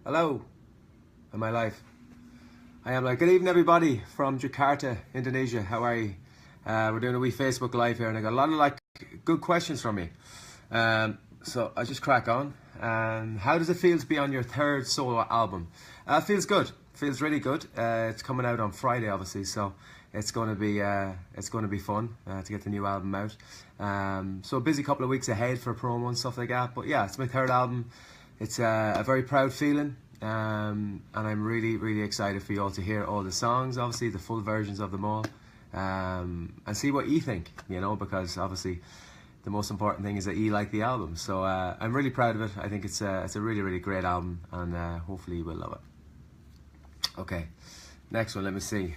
Hello, am I live? I am live. Good evening, everybody from Jakarta, Indonesia. How are you? We're doing a wee Facebook Live here, and I got a lot of good questions from you. So I just crack on. How does it feel to be on your third solo album? Feels good. Feels really good. It's coming out on Friday, obviously, so it's going to be fun to get the new album out. So a busy couple of weeks ahead for promo and stuff like that. But yeah, it's my third album. It's a very proud feeling, and I'm really excited for you all to hear all the songs, obviously the full versions of them all, and see what you think, because obviously the most important thing is that you like the album. So I'm really proud of it. I think it's a really great album, and hopefully you will love it. Okay, next one, let me see.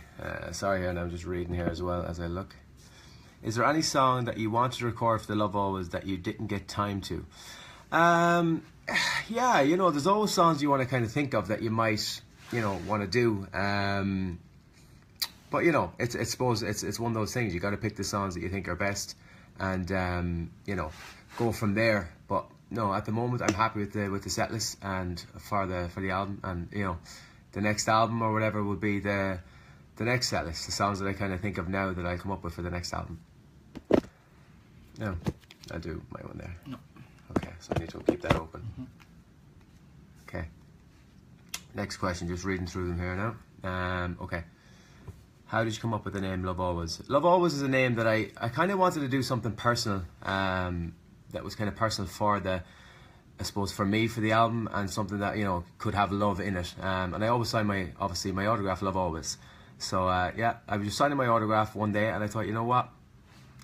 Sorry, and I'm just reading here as well as I look. Is there any song that you wanted to record for the Love Always that you didn't get time to? Yeah, there's always songs you want to kind of think of that you might, want to do. But it's suppose it's one of those things. You got to pick the songs that you think are best, and go from there. But no, at the moment I'm happy with the set list and for the album, and the next album or whatever will be the next set list. The songs that I kind of think of now that I come up with for the next album. No, I'll do my one there. No. Okay, so I need to keep that open. Okay. Next question, just reading through them here now. Okay. How did you come up with the name Love Always? Love Always is a name that I kind of wanted to do something personal, that was kind of personal for I suppose for me, for the album, and something that, could have love in it. And I always sign my autograph, Love Always. So yeah, I was just signing my autograph one day, and I thought, you know what?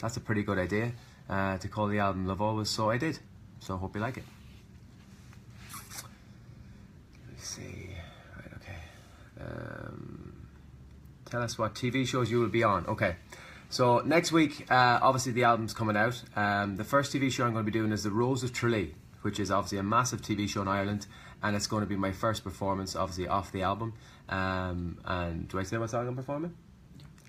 That's a pretty good idea, to call the album Love Always, so I did. So I hope you like it. Let me see. Right, okay. Tell us what TV shows you will be on. Okay. So next week, obviously the album's coming out. The first TV show I'm going to be doing is The Rose of Tralee, which is obviously a massive TV show in Ireland, and it's going to be my first performance, obviously, off the album. And do I say what song I'm performing?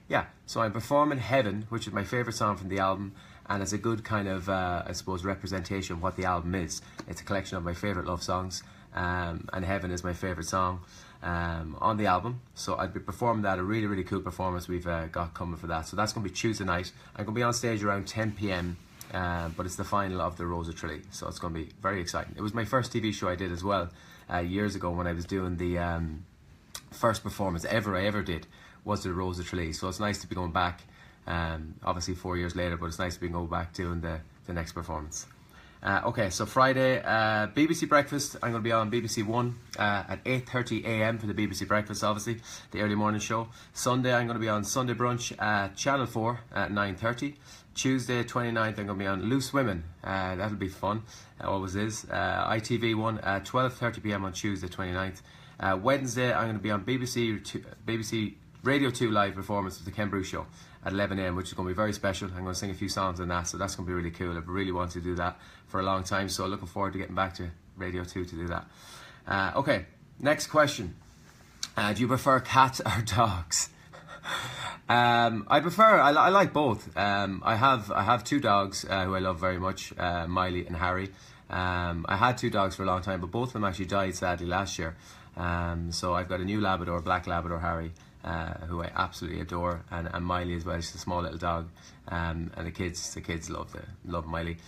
Yeah, so I'm performing Heaven, which is my favourite song from the album, and it's a good kind of, I suppose, representation of what the album is. It's a collection of my favourite love songs, and Heaven is my favourite song on the album. So I'll be performing that, a really cool performance we've got coming for that. So that's going to be Tuesday night. I'm going to be on stage around 10 p.m, but it's the final of The Rose of Tralee, so it's going to be very exciting. It was my first TV show I did as well, years ago when I was doing the first performance I ever did, was The Rose of Tralee. So it's nice to be going back, obviously 4 years later, but it's nice to be going back doing the next performance. Okay, so Friday, BBC Breakfast, I'm going to be on BBC One at 8:30 a.m. for the BBC Breakfast, obviously, the early morning show. Sunday, I'm going to be on Sunday Brunch at Channel 4 at 9:30. Tuesday, 29th, I'm going to be on Loose Women. That'll be fun, always is. ITV One at 12:30 p.m. on Tuesday, 29th. Wednesday, I'm going to be on BBC Radio 2 live performance of the Ken Bruce Show at 11 a.m, which is going to be very special. I'm going to sing a few songs on that, so that's going to be really cool. I've really wanted to do that for a long time, so looking forward to getting back to Radio 2 to do that. Okay, next question. Do you prefer cats or dogs? I like both. I have two dogs who I love very much, Miley and Harry. I had two dogs for a long time, but both of them actually died sadly last year. So I've got a new Labrador, black Labrador Harry, who I absolutely adore, and Miley as well. She's a small little dog, and the kids love Miley.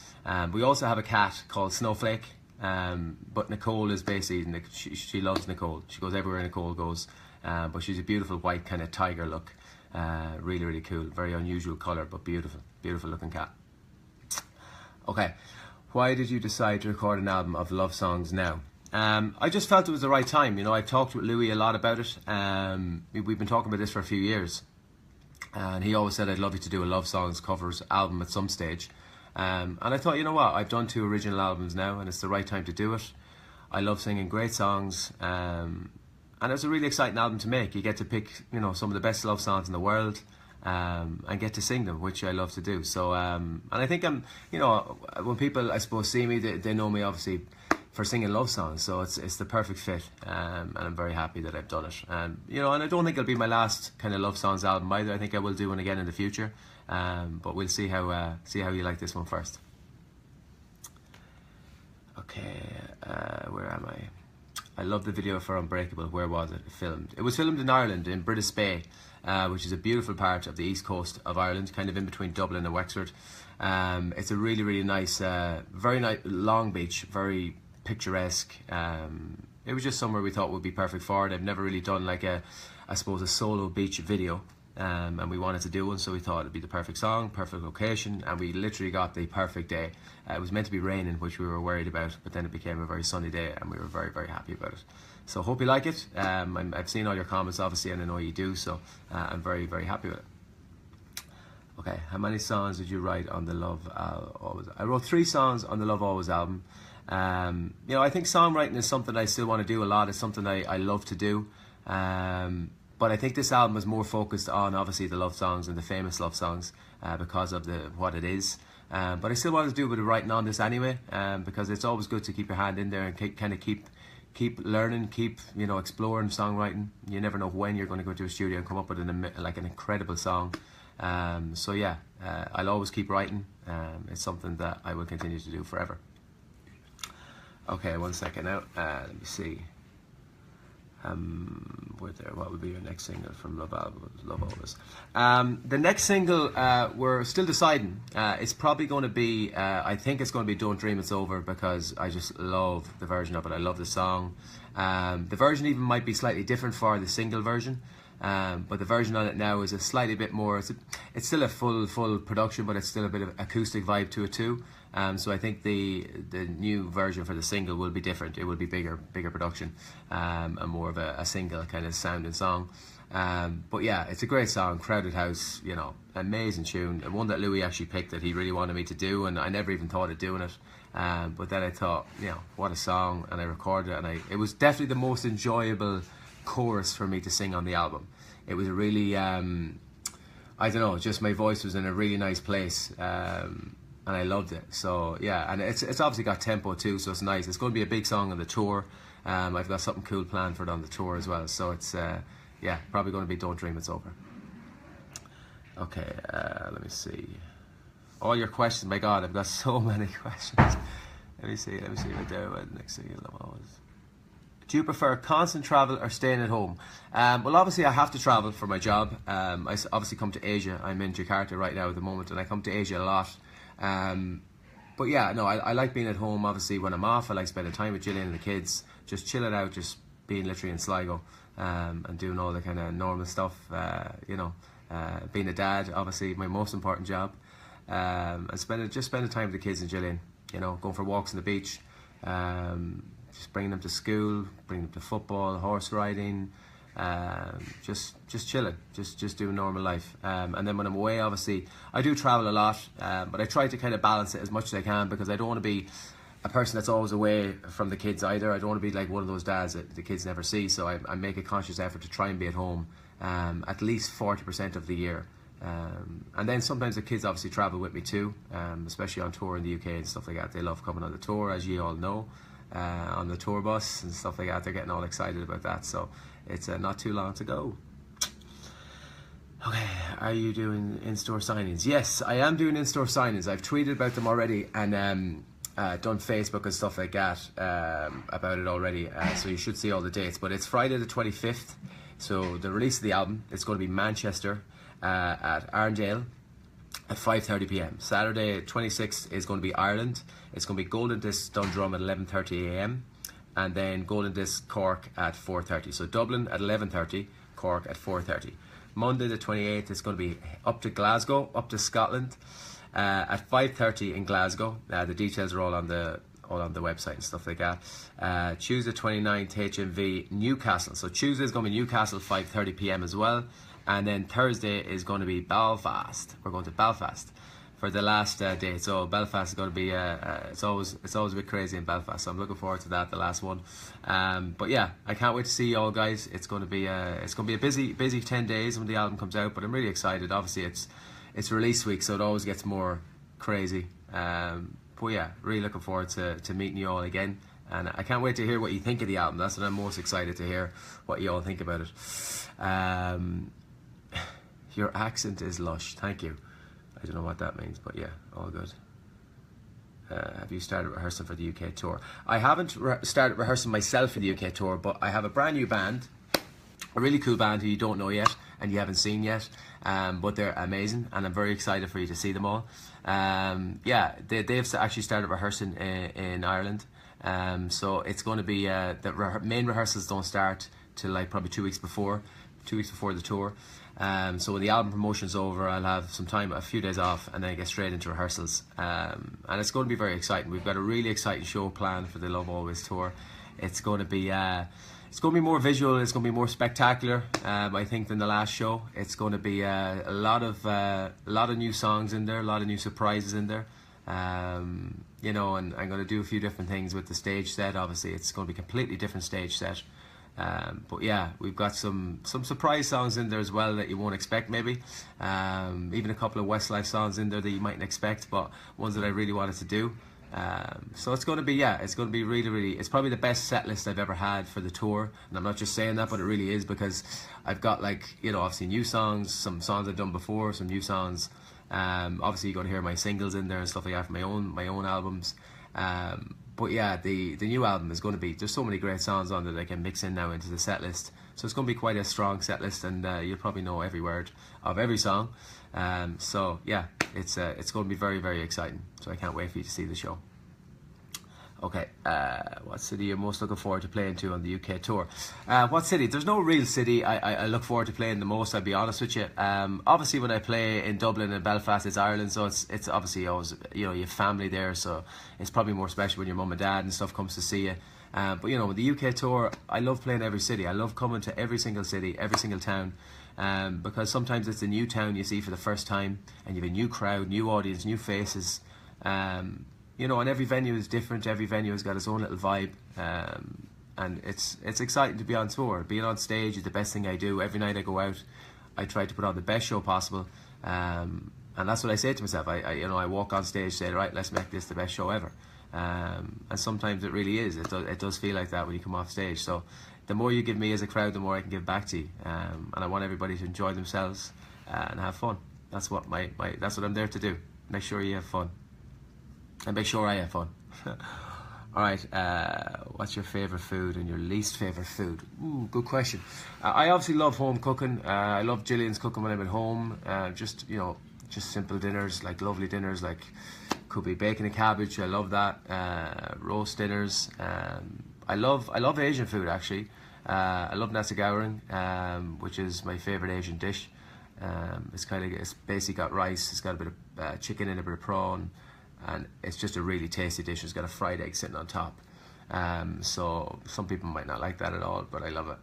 We also have a cat called Snowflake, but Nicole is basically, she loves Nicole. She goes everywhere Nicole goes, but she's a beautiful white kind of tiger look, really cool, very unusual colour, but beautiful looking cat. Okay, why did you decide to record an album of love songs now? I just felt it was the right time. I've talked with Louis a lot about it. We've been talking about this for a few years, and he always said, I'd love you to do a love songs covers album at some stage. And I thought, you know what, I've done 2 original albums now, and it's the right time to do it. I love singing great songs, and it's a really exciting album to make. You get to pick, some of the best love songs in the world, and get to sing them, which I love to do. So, and I think when people, I suppose, see me, they know me obviously for singing love songs, so it's the perfect fit, and I'm very happy that I've done it. And I don't think it'll be my last kind of love songs album either. I think I will do one again in the future, but we'll see how you like this one first. Okay, where am I? I love the video for Unbreakable. Where was it filmed? It was filmed in Ireland, in British Bay, which is a beautiful part of the east coast of Ireland, kind of in between Dublin and Wexford. It's a really, really nice, very nice, long beach, very picturesque. It was just somewhere we thought would be perfect for it. I've never really done like a solo beach video. And we wanted to do one, so we thought it'd be the perfect song, perfect location, and we literally got the perfect day. It was meant to be raining, which we were worried about, but then it became a very sunny day, and we were very, very happy about it. So hope you like it. I've seen all your comments, obviously, and I know you do, so I'm very, very happy with it. Okay, how many songs did you write on the Love Always? I wrote 3 songs on the Love Always album. You know, I think songwriting is something I still want to do a lot. It's something I love to do. But I think this album is more focused on obviously the love songs and the famous love songs because of what it is. But I still want to do a bit of writing on this anyway, because it's always good to keep your hand in there and kind of keep learning, keep exploring songwriting. You never know when you're going to go to a studio and come up with an incredible song. So yeah, I'll always keep writing. It's something that I will continue to do forever. Okay, 1 second now. Let me see. What would be your next single from Love Always? The next single, we're still deciding. It's probably going to be, I think it's going to be Don't Dream It's Over, because I just love the version of it. I love the song. The version even might be slightly different for the single version. But the version on it now is a slightly bit more, it's still a full production, but it's still a bit of acoustic vibe to it too. So I think the new version for the single will be different. It will be bigger production, and more of a single kind of sounding song. But yeah, it's a great song. Crowded House, amazing tune, and one that Louis actually picked that he really wanted me to do, and I never even thought of doing it. But then I thought, what a song, and I recorded it, and it was definitely the most enjoyable chorus for me to sing on the album. It was a really, I don't know, just my voice was in a really nice place, and I loved it. So yeah, and it's obviously got tempo too, so it's nice. It's going to be a big song on the tour. I've got something cool planned for it on the tour as well, so it's yeah, probably going to be Don't Dream It's Over. Okay, let me see. All your questions, my God, I've got so many questions. Let me see if I do it. Next thing you'll always. Do you prefer constant travel or staying at home? Well, obviously I have to travel for my job. I obviously come to Asia. I'm in Jakarta right now at the moment, and I come to Asia a lot. But yeah, no, I like being at home. Obviously when I'm off, I like spending time with Gillian and the kids, just chilling out, just being literally in Sligo, and doing all the kind of normal stuff, being a dad, obviously my most important job, and spending time with the kids and Gillian, going for walks on the beach, just bringing them to school, bringing them to football, horse riding, just chilling, just doing normal life. And then when I'm away, obviously I do travel a lot, but I try to kind of balance it as much as I can, because I don't want to be a person that's always away from the kids either. I don't want to be like one of those dads that the kids never see, so I make a conscious effort to try and be at home at least 40% of the year. And then sometimes the kids obviously travel with me too, especially on tour in the UK and stuff like that. They love coming on the tour, as you all know, on the tour bus and stuff like that. They're getting all excited about that, so it's not too long to go. Okay, are you doing in-store signings? Yes, I am doing in-store signings. I've tweeted about them already, and done Facebook and stuff like that about it already, so you should see all the dates. But it's Friday the 25th, so the release of the album, it's going to be Manchester at Arndale at 5:30 p.m. Saturday 26th is going to be Ireland. It's going to be Golden Disc Dundrum at 11:30 a.m. and then Golden Disc Cork at 4:30. So Dublin at 11:30, Cork at 4:30. Monday the 28th is going to be up to Glasgow, up to Scotland, at 5:30 in Glasgow. The details are all on the website and stuff like that. Tuesday 29th, HMV Newcastle. So Tuesday is going to be Newcastle, 5:30 p.m. as well. And then Thursday is going to be Belfast. We're going to Belfast for the last day. So Belfast is going to be it's always a bit crazy in Belfast. So I'm looking forward to that, the last one. But yeah, I can't wait to see you all, guys. It's going to be a busy 10 days when the album comes out. But I'm really excited. Obviously, it's release week, so it always gets more crazy. But yeah, really looking forward to meeting you all again. And I can't wait to hear what you think of the album. That's what I'm most excited to hear, what you all think about it. Your accent is lush. Thank you. I don't know what that means, but yeah, all good. have you started rehearsing for the UK tour? I haven't started rehearsing myself for the UK tour, but I have a brand new band, a really cool band who you don't know yet and you haven't seen yet, but they're amazing and I'm very excited for you to see them all. Yeah, they've actually started rehearsing in Ireland, so it's going to be the main rehearsals don't start till like probably 2 weeks before the tour. So when the album promotion's over, I'll have some time, a few days off, and then get straight into rehearsals. And it's going to be very exciting. We've got a really exciting show planned for the Love Always tour. It's going to be more visual. It's going to be more spectacular, I think, than the last show. It's going to be a lot of new songs in there, a lot of new surprises in there. You know, and I'm going to do a few different things with the stage set. Obviously, it's going to be a completely different stage set. But yeah, we've got some surprise songs in there as well that you won't expect, maybe. Even a couple of Westlife songs in there that you mightn't expect, but ones that I really wanted to do. So it's going to be, yeah, it's going to be really, it's probably the best set list I've ever had for the tour. And I'm not just saying that, but it really is, because I've got, like, you know, obviously new songs, some songs I've done before, some new songs. Obviously you're going to hear my singles in there and stuff like that from my own albums. But yeah, the new album is going to be, there's so many great songs on that I can mix in now into the set list. So it's going to be quite a strong set list, and you'll probably know every word of every song. So yeah, it's going to be very, very exciting. So I can't wait for you to see the show. Okay, what city are you most looking forward to playing to on the UK tour? What city? There's no real city I look forward to playing the most, I'll be honest with you. Obviously when I play in Dublin and Belfast, it's Ireland, so it's obviously always, you know, you have family there, so it's probably more special when your mum and dad and stuff comes to see you. But you know, with the UK tour, I love playing every city. I love coming to every single city, every single town, because sometimes it's a new town you see for the first time, and you have a new crowd, new audience, new faces. You know, and every venue is different. Every venue has got its own little vibe, and it's exciting to be on tour. Being on stage is the best thing I do. Every night I go out, I try to put on the best show possible, and that's what I say to myself. I walk on stage, say, right, let's make this the best show ever, and sometimes it really is. It does feel like that when you come off stage. So the more you give me as a crowd, the more I can give back to you, and I want everybody to enjoy themselves and have fun. That's what that's what I'm there to do. Make sure you have fun. And make sure I have fun. Alright, what's your favourite food and your least favourite food? Ooh, good question. I obviously love home cooking. I love Gillian's cooking when I'm at home. Just, you know, just simple dinners, like lovely dinners, like could be bacon and cabbage. I love that. Roast dinners. I love Asian food, actually. I love nasi goreng, which is my favourite Asian dish. It's basically got rice. It's got a bit of chicken and a bit of prawn. And it's just a really tasty dish. It's got a fried egg sitting on top. So some people might not like that at all, but I love it.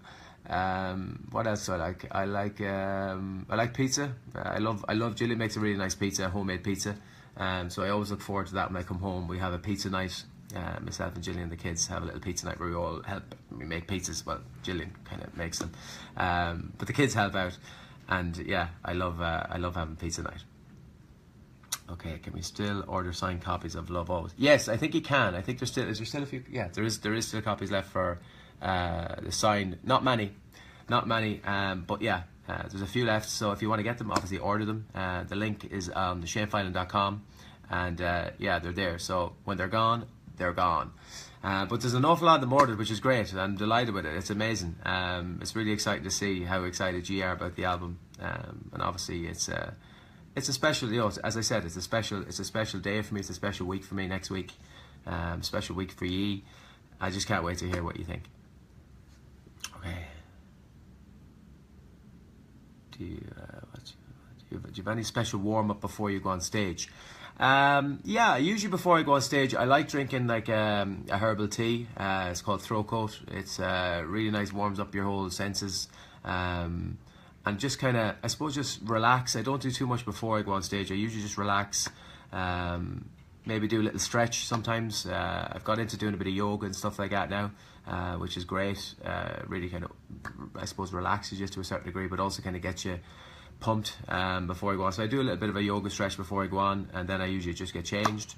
What else do I like? I like pizza. I love Gillian makes a really nice pizza, homemade pizza. So I always look forward to that when I come home. We have a pizza night. Myself and Gillian and the kids have a little pizza night where we all help. We make pizzas. Well, Gillian kind of makes them, but the kids help out. And yeah, I love having pizza night. Okay, can we still order signed copies of Love Always? Yes, I think you can. I think is there still a few? Yeah, there is still copies left for the signed. Not many, but yeah, there's a few left. So if you want to get them, obviously order them. The link is on theShaneFilan.com, and yeah, they're there. So when they're gone, they're gone. But there's an awful lot of them ordered, which is great. I'm delighted with it. It's amazing. It's really exciting to see how excited you are about the album, and obviously it's a special, you know, as I said, it's a special day for me. It's a special week for me next week. Special week for ye. I just can't wait to hear what you think. Okay. Do you have any special warm up before you go on stage? Yeah, usually before I go on stage, I like drinking like a herbal tea. It's called Throat Coat. It's really nice, warms up your whole senses. And just kind of, I suppose, just relax. I don't do too much before I go on stage. I usually just relax, maybe do a little stretch sometimes. I've got into doing a bit of yoga and stuff like that now, which is great. Really kind of, I suppose, relaxes you to a certain degree, but also kind of gets you pumped before I go on. So I do a little bit of a yoga stretch before I go on, and then I usually just get changed,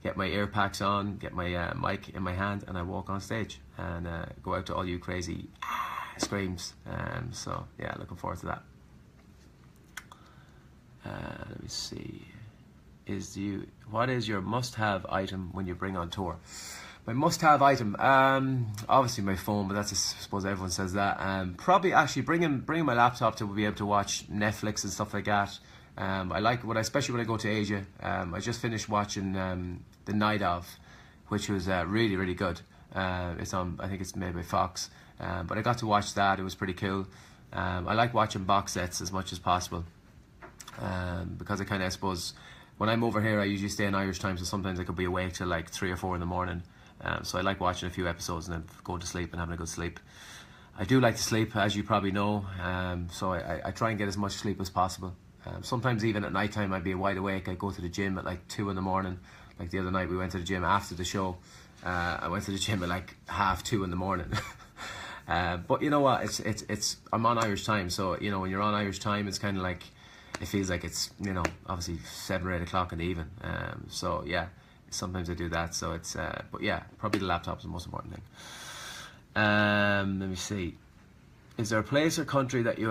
get my ear packs on, get my mic in my hand, and I walk on stage and go out to all you crazy screams. So yeah, looking forward to that. Let me see. what is your must-have item when you bring on tour? My must-have item, obviously my phone, but I suppose everyone says that. Probably actually bringing my laptop to be able to watch Netflix and stuff like that. I like especially when I go to Asia. I just finished watching The Night Of, which was really, really good. It's on, I think it's made by Fox, but I got to watch that. It was pretty cool. I like watching box sets as much as possible, because I kind of, I suppose, when I'm over here I usually stay in Irish time, so sometimes I could be awake till like 3 or 4 in the morning. So I like watching a few episodes and then going to sleep and having a good sleep. I do like to sleep, as you probably know, so I try and get as much sleep as possible. Sometimes even at night time I'd be wide awake. I'd go to the gym at like 2 in the morning. Like the other night we went to the gym after the show. I went to the gym at like 2:30 in the morning. But you know what, I'm on Irish time, so you know when you're on Irish time it's kind of like, it feels like it's, you know, obviously 7 or 8 o'clock in the evening. So yeah, sometimes I do that. So it's but yeah, probably the laptop is the most important thing. Let me see. Is there a place or country that you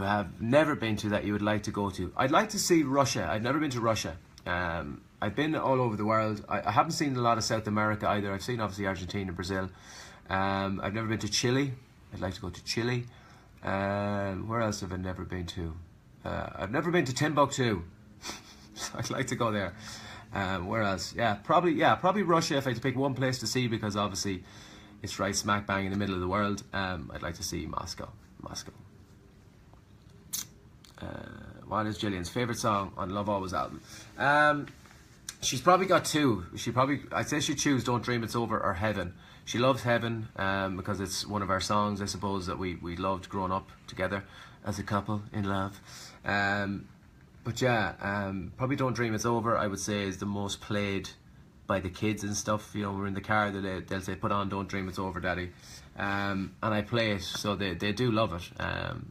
have never been to that you would like to go to? I'd like to see Russia. I've never been to Russia. I've been all over the world. I haven't seen a lot of South America either. I've seen obviously Argentina and Brazil. I've never been to Chile. I'd like to go to Chile. Where else have I never been to? I've never been to Timbuktu. So I'd like to go there. Where else? Yeah, probably Russia if I had to pick one place to see, because obviously it's right smack bang in the middle of the world. I'd like to see Moscow. What is Gillian's favourite song on Love Always album? She's probably got two. I'd say she'd choose Don't Dream It's Over or Heaven. She loves Heaven because it's one of our songs, I suppose, that we loved growing up together as a couple in love. But yeah, probably Don't Dream It's Over, I would say, is the most played by the kids and stuff. You know, we're in the car, they'll say, put on Don't Dream It's Over, Daddy. And I play it, so they do love it.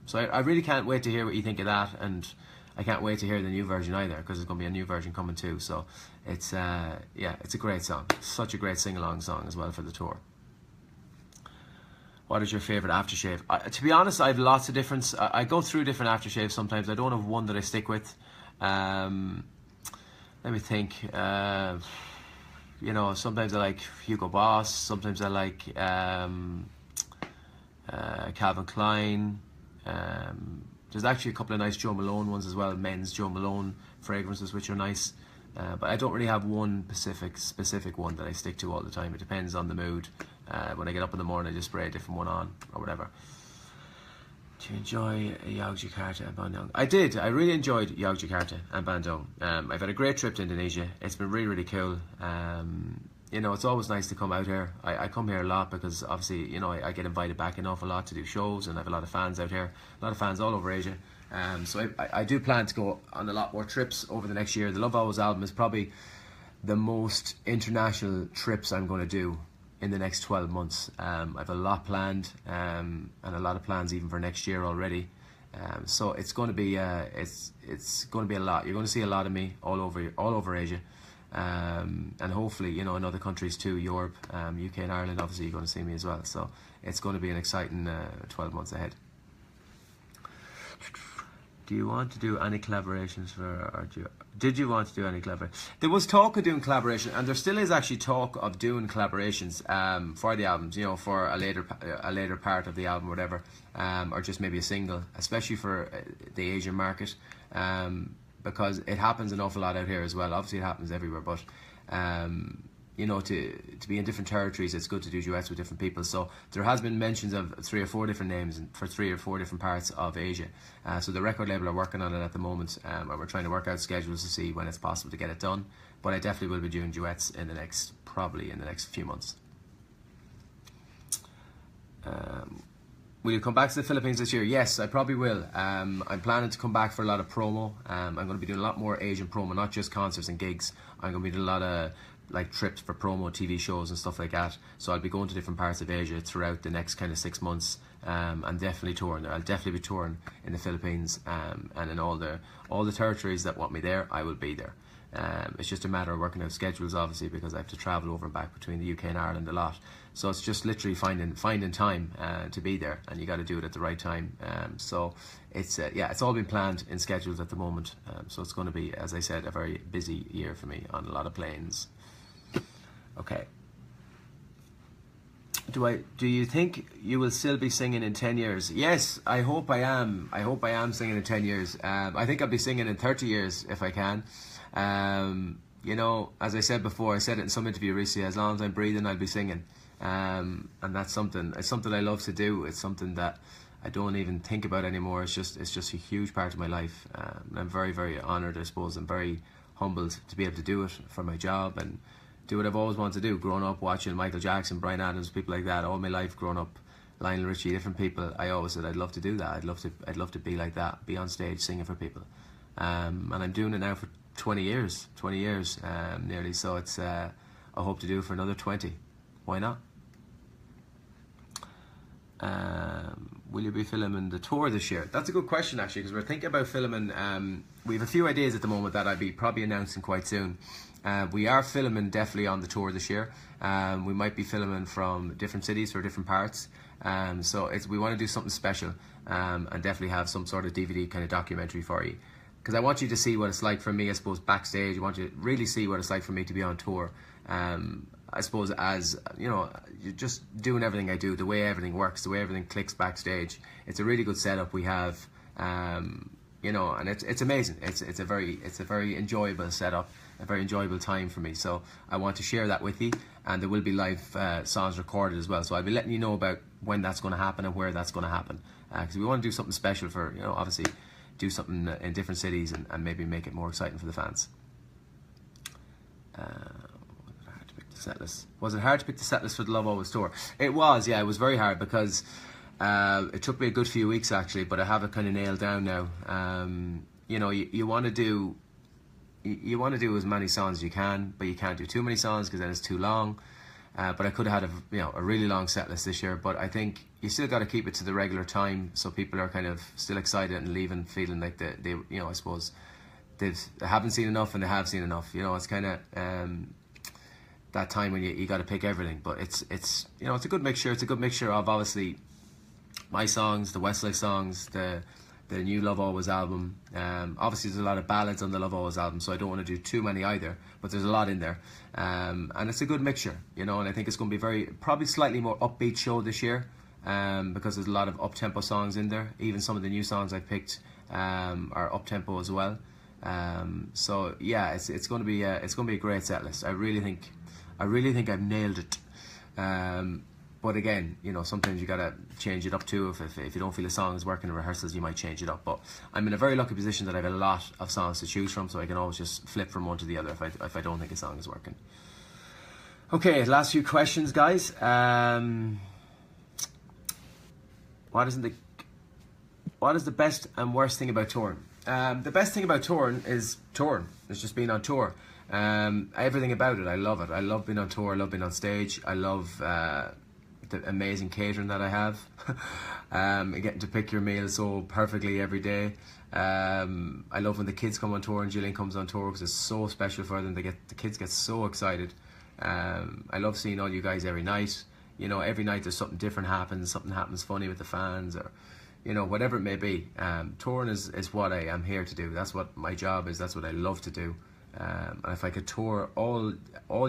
So I really can't wait to hear what you think of that, and I can't wait to hear the new version either, because there's going to be a new version coming too. So it's yeah, it's a great song. Such a great sing-along song as well for the tour. What is your favourite aftershave? To be honest, I have lots of different. I go through different aftershaves sometimes. I don't have one that I stick with. Let me think. You know, sometimes I like Hugo Boss. Sometimes I like Calvin Klein. There's actually a couple of nice Joe Malone ones as well, men's Joe Malone fragrances, which are nice. But I don't really have one specific one that I stick to all the time. It depends on the mood. When I get up in the morning, I just spray a different one on or whatever. Do you enjoy Yogyakarta and Bandung? I did. I really enjoyed Yogyakarta and Bandung. I've had a great trip to Indonesia. It's been really, really cool. You know, it's always nice to come out here. I come here a lot because obviously, you know, I get invited back an awful lot to do shows, and I have a lot of fans out here, a lot of fans all over Asia. So I do plan to go on a lot more trips over the next year. The Love Always album is probably the most international trips I'm going to do in the next 12 months. I have a lot planned, and a lot of plans even for next year already. So it's going to be it's going to be a lot. You're going to see a lot of me all over Asia, and hopefully, you know, in other countries too, Europe, UK and Ireland. Obviously, you're going to see me as well. So it's going to be an exciting 12 months ahead. Do you want to do any collaborations did you want to do any collaboration? There was talk of doing collaboration, and there still is actually talk of doing collaborations for the albums, you know, for a later part of the album or whatever, or just maybe a single, especially for the Asian market, because it happens an awful lot out here as well. Obviously it happens everywhere, but you know, to be in different territories, it's good to do duets with different people. So there has been mentions of 3 or 4 different names for 3 or 4 different parts of Asia. So the record label are working on it at the moment, and we're trying to work out schedules to see when it's possible to get it done. But I definitely will be doing duets probably in the next few months. Will you come back to the Philippines this year? Yes, I probably will. I'm planning to come back for a lot of promo. I'm going to be doing a lot more Asian promo, not just concerts and gigs. I'm going to be doing a lot of like trips for promo, TV shows and stuff like that. So I'll be going to different parts of Asia throughout the next kind of 6 months, and definitely touring there. I'll definitely be touring in the Philippines, and in all the territories that want me there, I will be there. It's just a matter of working out schedules, obviously, because I have to travel over and back between the UK and Ireland a lot. So it's just literally finding time to be there, and you got to do it at the right time. So it's it's all been planned in schedules at the moment. So it's going to be, as I said, a very busy year for me on a lot of planes. Okay. Do you think you will still be singing in 10 years? Yes, I hope I am. I hope I am singing in 10 years. I think I'll be singing in 30 years if I can. You know, as I said before, I said it in some interview recently, as long as I'm breathing, I'll be singing. And that's something, it's something I love to do. It's something that I don't even think about anymore. It's just a huge part of my life. And I'm very, very honoured, I suppose. I'm very humbled to be able to do it for my job and do what I've always wanted to do. Growing up watching Michael Jackson, Bryan Adams, people like that, all my life growing up, Lionel Richie, different people, I always said I'd love to do that. I'd love to be like that, be on stage singing for people. And I'm doing it now for 20 years nearly. So it's I hope to do it for another 20. Why not? Will you be filming the tour this year? That's a good question, actually, because we're thinking about filming. We have a few ideas at the moment that I'll be probably announcing quite soon. We are filming definitely on the tour this year. We might be filming from different cities or different parts. So we want to do something special and definitely have some sort of DVD kind of documentary for you. Because I want you to see what it's like for me, I suppose, backstage. I want you to really see what it's like for me to be on tour. I suppose, as you know, you're just doing everything I do, the way everything works, the way everything clicks backstage. It's a really good setup we have, you know, and it's amazing. It's a very enjoyable setup, a very enjoyable time for me. So I want to share that with you, and there will be live songs recorded as well. So I'll be letting you know about when that's going to happen and where that's going to happen, because we want to do something special for, you know, obviously do something in different cities and maybe make it more exciting for the fans. Was it hard to pick the set list for the Love Always tour? It was, yeah, it was very hard because it took me a good few weeks actually, but I have it kind of nailed down now. You know, you want to do as many songs as you can, but you can't do too many songs because then it's too long. But I could have had a really long set list this year, but I think you still got to keep it to the regular time so people are kind of still excited and leaving feeling like they you know, I suppose they haven't seen enough and they have seen enough. You know, it's kind of that time when you got to pick everything, but it's you know, it's a good mixture. It's a good mixture of obviously my songs, the Westlife songs, the new Love Always album. Obviously there's a lot of ballads on the Love Always album, so I don't want to do too many either, but there's a lot in there, and it's a good mixture, you know. And I think it's going to be probably slightly more upbeat show this year, because there's a lot of up-tempo songs in there. Even some of the new songs I picked are up-tempo as well. So yeah, it's going to be a great set list. I really think I've nailed it. But again, you know, sometimes you gotta change it up too. If you don't feel a song is working in rehearsals, you might change it up. But I'm in a very lucky position that I have a lot of songs to choose from, so I can always just flip from one to the other if I don't think a song is working. Okay, last few questions, guys. What is the best and worst thing about touring? The best thing about touring is touring. It's just being on tour. Everything about it, I love it. I love being on tour. I love being on stage. I love the amazing catering that I have. Getting to pick your meal so perfectly every day. I love when the kids come on tour and Gillian comes on tour because it's so special for them. The kids get so excited. I love seeing all you guys every night. You know, every night there's something different happens. Something happens funny with the fans, or you know, whatever it may be. Touring is what I am here to do. That's what my job is. That's what I love to do. And if I could tour all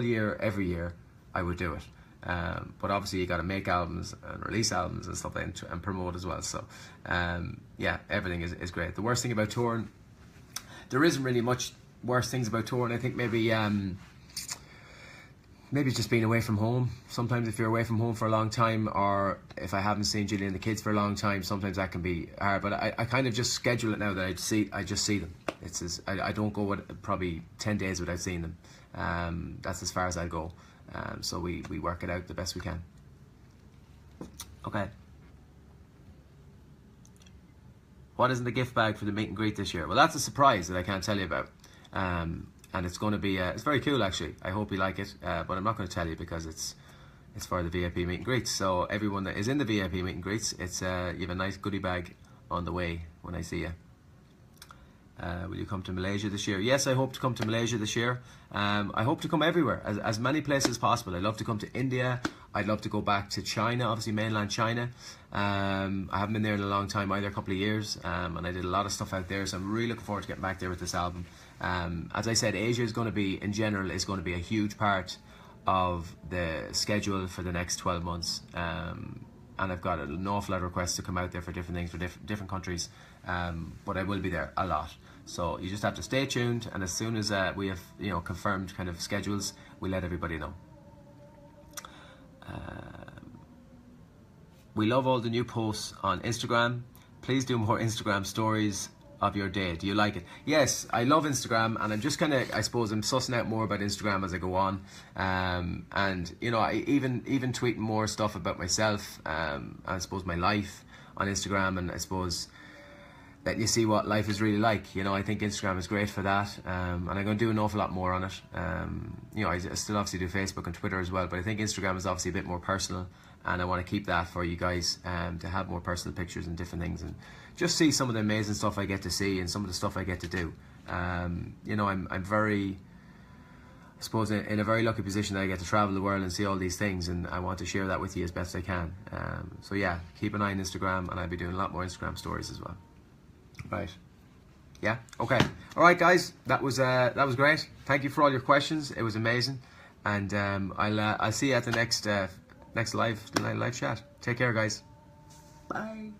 year, every year, I would do it. But obviously you got to make albums and release albums and stuff and promote as well. So yeah, everything is great. The worst thing about touring, there isn't really much worse things about touring. I think maybe it's just being away from home. Sometimes if you're away from home for a long time, or if I haven't seen Gillian and the kids for a long time, sometimes that can be hard. But I kind of just schedule it now that I just see them. I don't go probably 10 days without seeing them. That's as far as I go. So we work it out the best we can. Okay. What is in the gift bag for the meet and greet this year? Well, that's a surprise that I can't tell you about. And it's going to be, it's very cool actually. I hope you like it, but I'm not going to tell you because it's for the VIP meet and greets. So everyone that is in the VIP meet and greets, you have a nice goodie bag on the way when I see you. Will you come to Malaysia this year? Yes, I hope to come to Malaysia this year. I hope to come everywhere, as many places as possible. I'd love to come to India. I'd love to go back to China, obviously mainland China. I haven't been there in a long time either, a couple of years, and I did a lot of stuff out there, so I'm really looking forward to getting back there with this album. As I said, Asia is going to be, in general, is going to be a huge part of the schedule for the next 12 months. And I've got an awful lot of requests to come out there for different things, for different countries, but I will be there a lot. So you just have to stay tuned, and as soon as we have confirmed kind of schedules, we'll let everybody know. We love all the new posts on Instagram. Please do more Instagram stories of your day. Do you like it? Yes, I love Instagram, and I'm just kind of, I suppose I'm sussing out more about Instagram as I go on, and I even tweet more stuff about myself, I suppose my life on Instagram, and I suppose that you see what life is really like. I think Instagram is great for that, and I'm going to do an awful lot more on it. I still obviously do Facebook and Twitter as well, but I think Instagram is obviously a bit more personal, and I want to keep that for you guys, to have more personal pictures and different things, and just see some of the amazing stuff I get to see and some of the stuff I get to do. I'm very, I suppose, in a very lucky position that I get to travel the world and see all these things, and I want to share that with you as best I can. So yeah, keep an eye on Instagram, and I'll be doing a lot more Instagram stories as well. Right. Yeah. Okay. All right, guys. That was great. Thank you for all your questions. It was amazing, and I'll see you at the next live chat. Take care, guys. Bye.